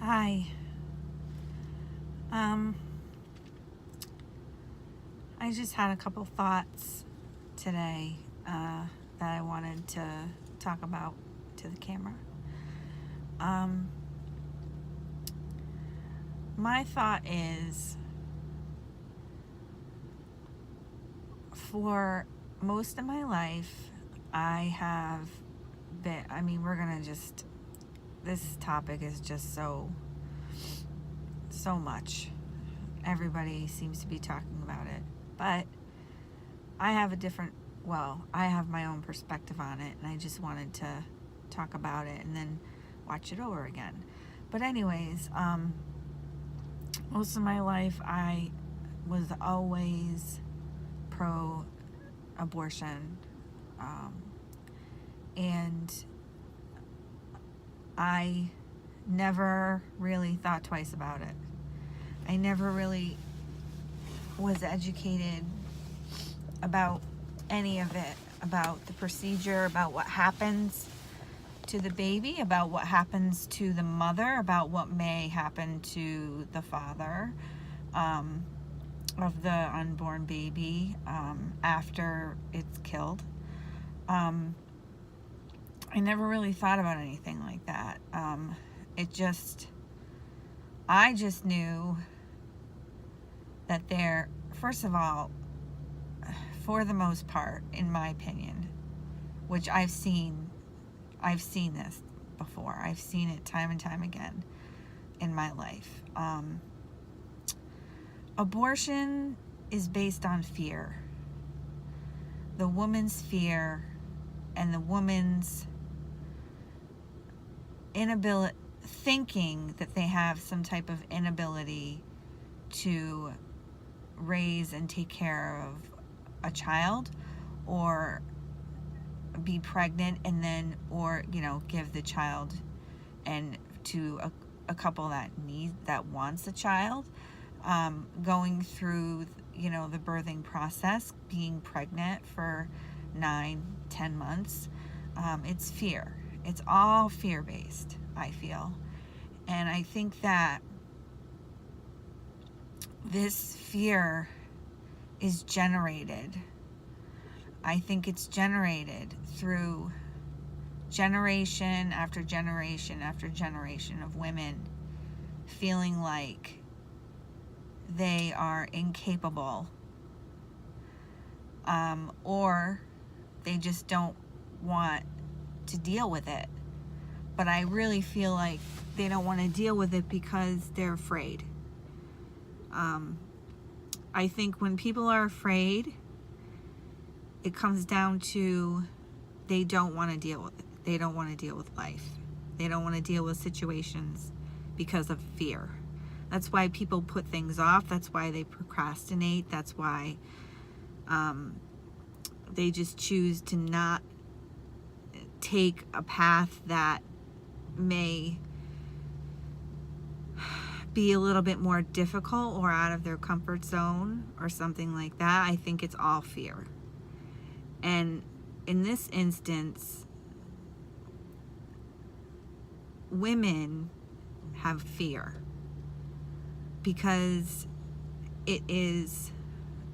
Hi. Um, I just had a couple thoughts today that I wanted to talk about to the camera. My thought is, for most of my life, I have been, this topic is just so much. Everybody seems to be talking about it. But I have I have my own perspective on it, and I just wanted to talk about it and then watch it over again. But anyways, most of my life I was always pro-abortion, and I never really thought twice about it. I never really was educated about any of it, about the procedure, about what happens to the baby, about what happens to the mother, about what may happen to the father of the unborn baby after it's killed. I never really thought about anything like that. I just knew that first of all, for the most part, in my opinion, which I've seen this before. I've seen it time and time again in my life. Abortion is based on fear. The woman's fear and the woman's inability, thinking that they have some type of inability to raise and take care of a child, or be pregnant and then, or give the child and to a couple that wants a child, going through the birthing process, being pregnant for 9-10 months. It's fear. It's all fear-based, I feel. And I think that this fear is generated. I think it's generated through generation after generation after generation of women feeling like they are incapable, or they just don't want to deal with it. But I really feel like they don't want to deal with it because they're afraid. I think when people are afraid, it comes down to they don't want to deal with it. They don't want to deal with life. They don't want to deal with situations because of fear. That's why people put things off. That's why they procrastinate. That's why they just choose to not take a path that may be a little bit more difficult or out of their comfort zone or something like that. I think it's all fear. And in this instance, women have fear because it is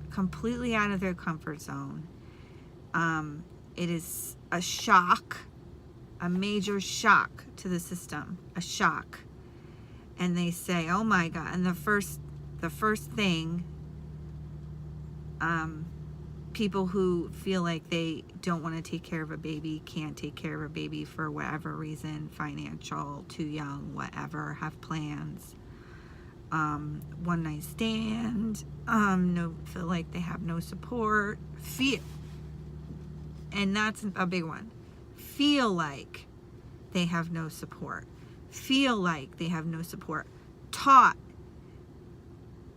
completely out of their comfort zone. It is a shock, a major shock to the system, a shock. And they say, oh my God. And the first thing, people who feel like they don't want to take care of a baby, can't take care of a baby for whatever reason, financial, too young, whatever, have plans, one night stand, feel like they have no support, fear. And that's a big one. Feel like they have no support. Feel like they have no support. Taught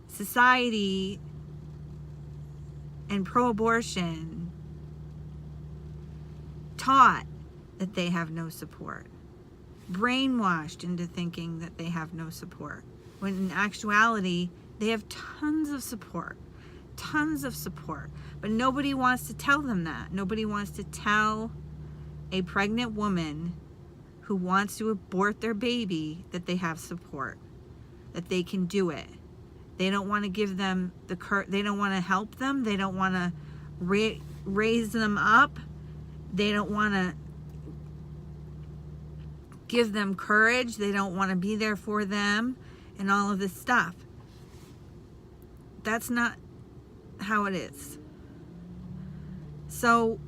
society and pro-abortion taught that they have no support. Brainwashed into thinking that they have no support. When in actuality, they have tons of support. But nobody wants to tell them that. Nobody wants to tell a pregnant woman who wants to abort their baby that they have support, that they can do it. They don't want to give them they don't want to help them. They don't want to raise them up. They don't want to give them courage. They don't want to be there for them and all of this stuff. That's not how it is. So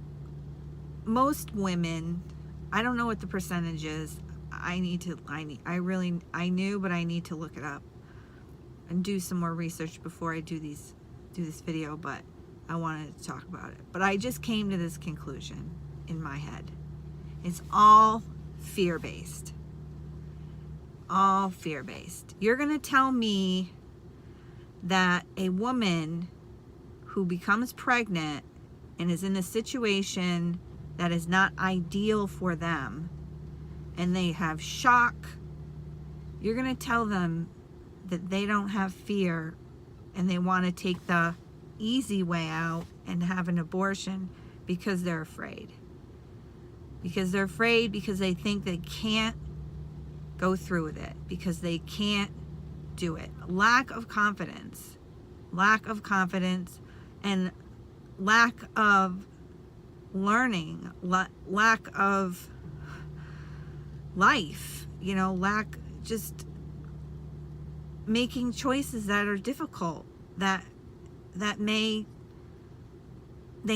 most women, I don't know what the percentage is. I knew, but I need to look it up and do some more research before I do this video, but I wanted to talk about it. But I just came to this conclusion in my head. It's all fear-based. All fear-based. You're going to tell me that a woman who becomes pregnant and is in a situation that is not ideal for them, and they have shock, you're going to tell them that they don't have fear and they want to take the easy way out and have an abortion because they're afraid. Because they're afraid, because they think they can't go through with it, because they can't do it. Lack of confidence, and lack of learning, lack of life, just making choices that are difficult, that they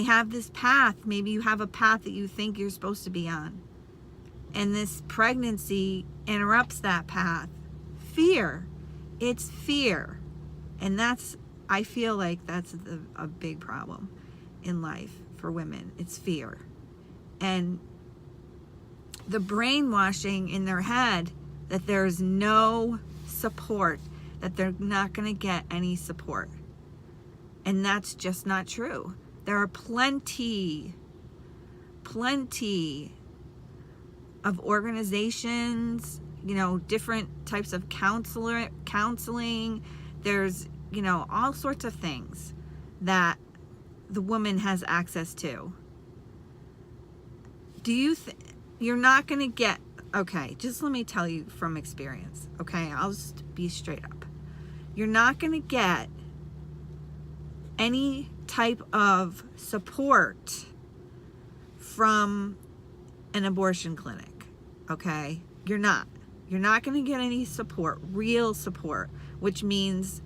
have this path. Maybe you have a path that you think you're supposed to be on, and this pregnancy interrupts that path. Fear. It's fear. And I feel like that's a big problem in life for women. It's fear. And the brainwashing in their head that there's no support, that they're not going to get any support. And that's just not true. There are plenty of organizations, different types of counseling. There's, all sorts of things that the woman has access to. Do you you're not going to get, okay, just let me tell you from experience, okay? I'll just be straight up. You're not going to get any type of support from an abortion clinic, okay? You're not going to get any support, real support, which means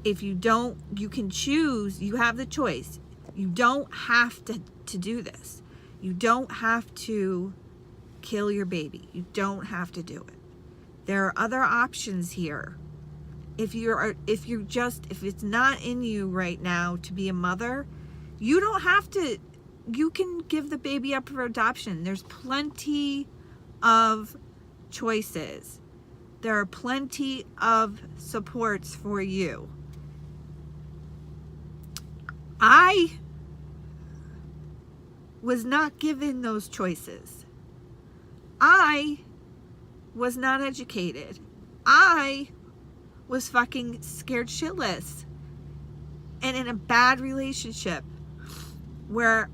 if you don't, you can choose, you have the choice. You don't have to do this. You don't have to kill your baby. You don't have to do it. There are other options here. If it's not in you right now to be a mother, you don't have to, you can give the baby up for adoption. There's plenty of choices. There are plenty of supports for you. I was not given those choices. I was not educated. I was fucking scared shitless and in a bad relationship where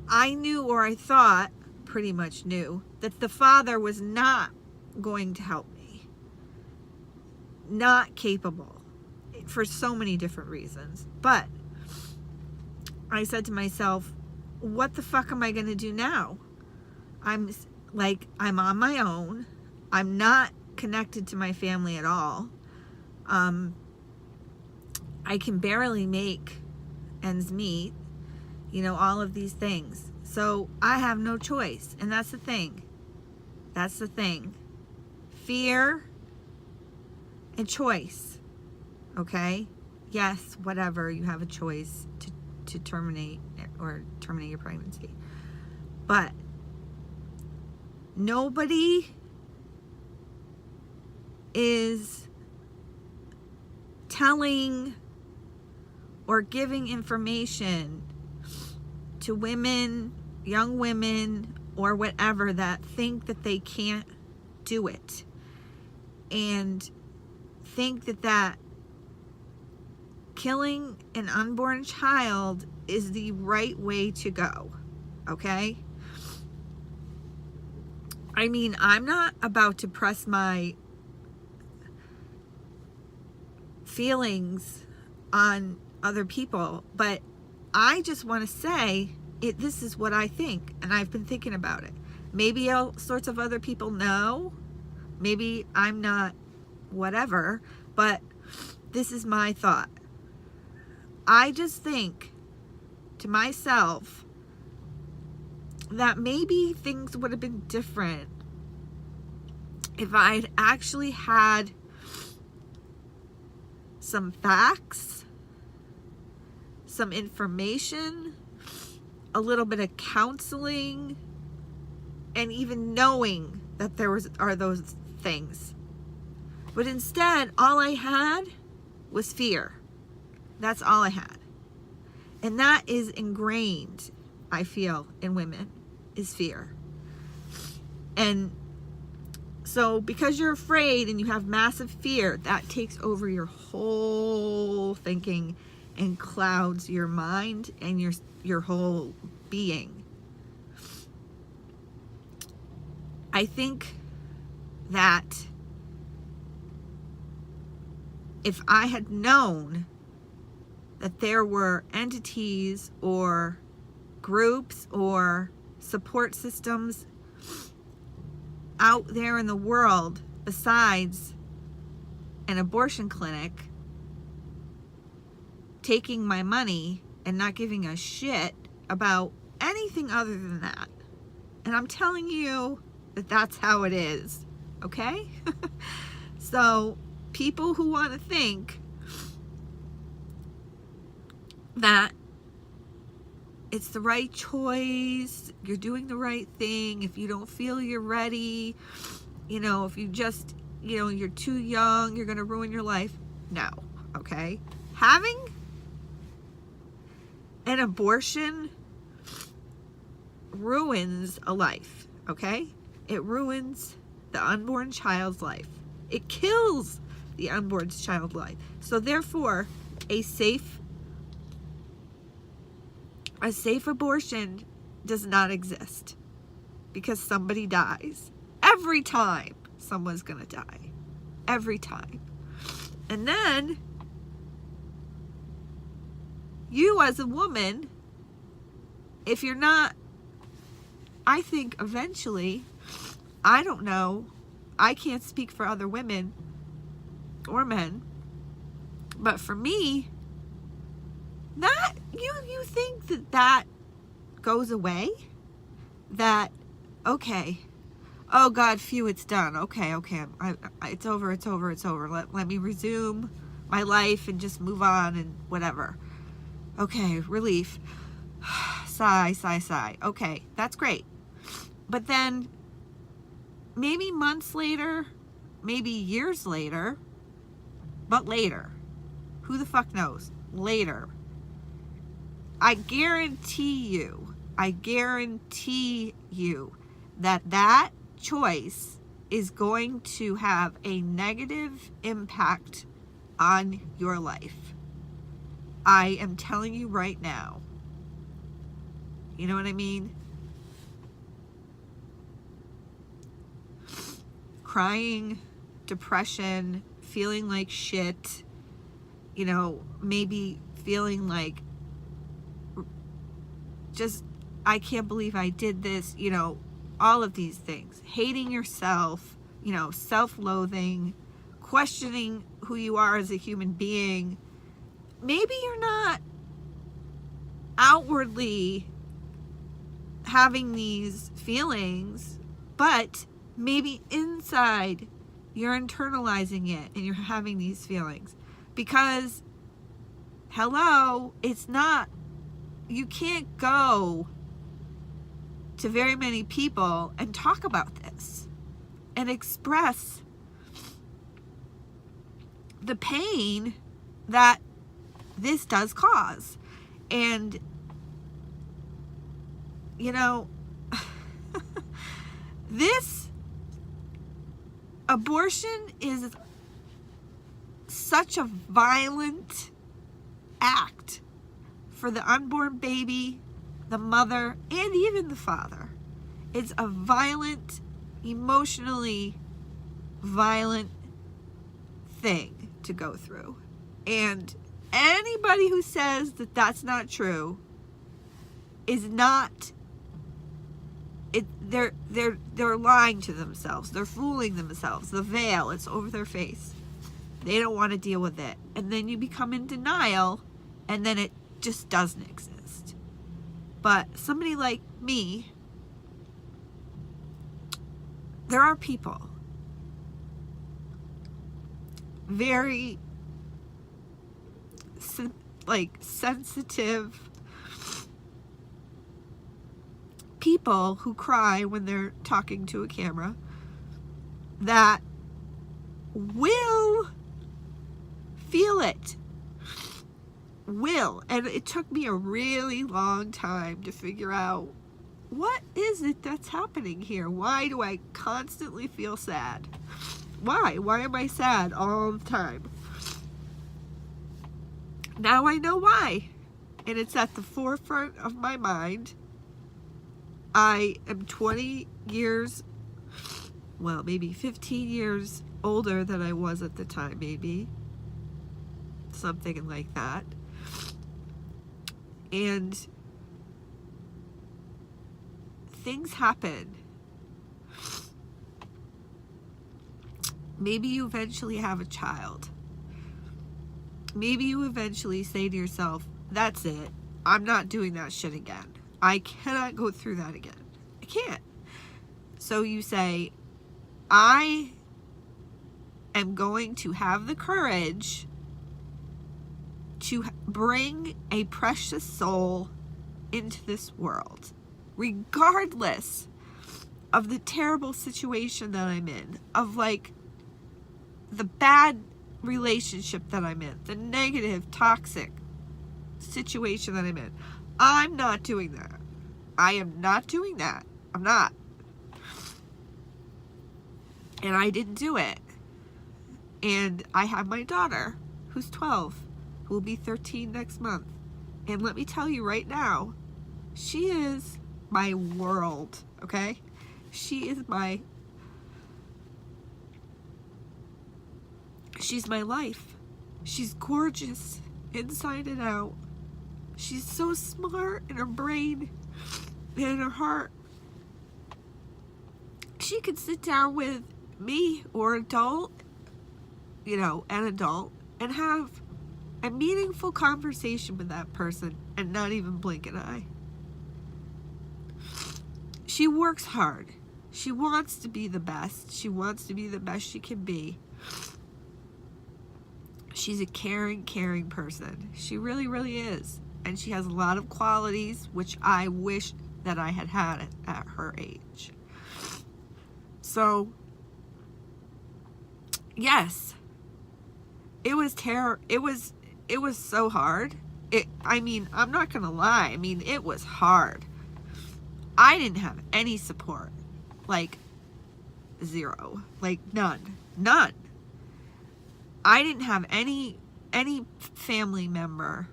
I knew, or I thought pretty much knew, that the father was not going to help me. Not capable for so many different reasons. But I said to myself, what the fuck am I going to do now? I'm on my own. I'm not connected to my family at all. I can barely make ends meet, all of these things. So I have no choice. And that's the thing. Fear and choice. Okay? Yes, whatever. You have a choice to terminate your pregnancy. But nobody is telling or giving information to women, young women, or whatever, that think that they can't do it and think that killing an unborn child is the right way to go. Okay? I mean, I'm not about to press my feelings on other people, but I just want to say this is what I think, and I've been thinking about it. Maybe all sorts of other people know, maybe I'm not whatever, but this is my thought. I just think to myself that maybe things would have been different if I'd actually had some facts, some information, a little bit of counseling, and even knowing that are those things. But instead, all I had was fear. That's all I had. And that is ingrained, I feel, in women, is fear. And so because you're afraid and you have massive fear, that takes over your whole thinking and clouds your mind and your whole being. I think that if I had known that there were entities or groups or support systems out there in the world besides an abortion clinic taking my money and not giving a shit about anything other than that. And I'm telling you that that's how it is, okay? So people who want to think that it's the right choice, you're doing the right thing, if you don't feel you're ready, if you just, you're too young, you're going to ruin your life. No, okay? Having an abortion ruins a life, okay? It ruins the unborn child's life. It kills the unborn child's life. So therefore, a safe abortion does not exist, because somebody dies. Every time someone's gonna die. Every time. And then you as a woman, if you're not, I think eventually, I don't know, I can't speak for other women or men, but for me, that you think that goes away? That, okay, oh God, phew, it's done. Okay, it's over. Let me resume my life and just move on and whatever. Okay, relief. Sigh. Okay, that's great. But then maybe months later, maybe years later, but later, who the fuck knows? Later, I guarantee you that choice is going to have a negative impact on your life. I am telling you right now. You know what I mean? Crying, depression, feeling like shit, maybe feeling like just, I can't believe I did this, all of these things. Hating yourself, self-loathing, questioning who you are as a human being. Maybe you're not outwardly having these feelings, but maybe inside you're internalizing it and you're having these feelings. Because, hello, you can't go to very many people and talk about this and express the pain that this does cause. And this abortion is such a violent act for the unborn baby, the mother, and even the father. It's a violent emotionally violent thing to go through. And anybody who says that that's not true is not they're lying to themselves. They're fooling themselves. The veil, it's over their face. They don't want to deal with it. And then you become in denial, and then it just doesn't exist. But somebody like me, there are people very sensitive people who cry when they're talking to a camera that will feel it. And it took me a really long time to figure out, what is it that's happening here? Why do I constantly feel sad? Why am I sad all the time? Now I know why, and it's at the forefront of my mind. I am 20 years, well, maybe 15 years older than I was at the time, maybe. Something like that. And things happen. Maybe you eventually have a child. Maybe you eventually say to yourself, that's it. I'm not doing that shit again. I cannot go through that again. I can't. So you say, I am going to have the courage to bring a precious soul into this world, regardless of the terrible situation that I'm in, of like the bad relationship that I'm in, the negative, toxic situation that I'm in. I'm not doing that. I am not doing that. I'm not. And I didn't do it. And I have my daughter, who's 12, who will be 13 next month. And let me tell you right now, she is my world, okay? She's my life. She's gorgeous inside and out. She's so smart in her brain and in her heart. She could sit down with me or an adult, and have a meaningful conversation with that person and not even blink an eye. She works hard. She wants to be the best. She wants to be the best she can be. She's a caring person. She really, really is. And she has a lot of qualities which I wish that I had at her age. So, yes, it was it was so hard. I'm not gonna lie. It was hard. I didn't have any support, like zero, like none. I didn't have any family member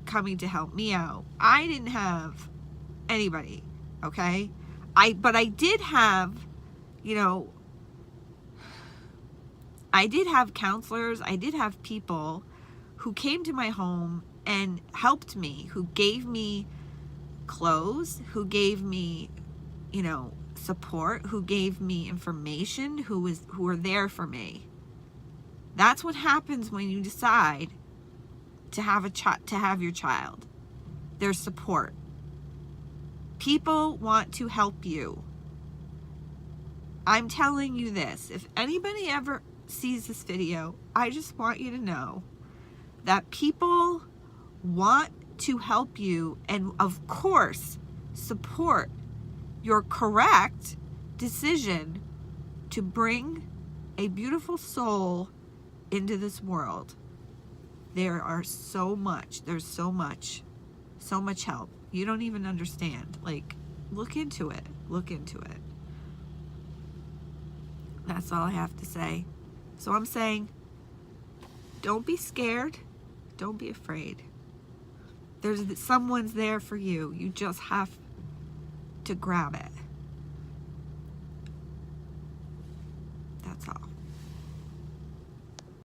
coming to help me out. I didn't have anybody, okay? But I did have, I did have counselors. I did have people who came to my home and helped me, who gave me clothes, who gave me, support, who gave me information, who were there for me. That's what happens when you decide to have your child. There's support. People want to help you. I'm telling you this. If anybody ever sees this video, I just want you to know that people want to help you and, of course, support your correct decision to bring a beautiful soul into this world. There's so much help. You don't even understand. Look into it. That's all I have to say. So I'm saying, don't be scared. Don't be afraid. Someone's there for you. You just have to grab it. That's all.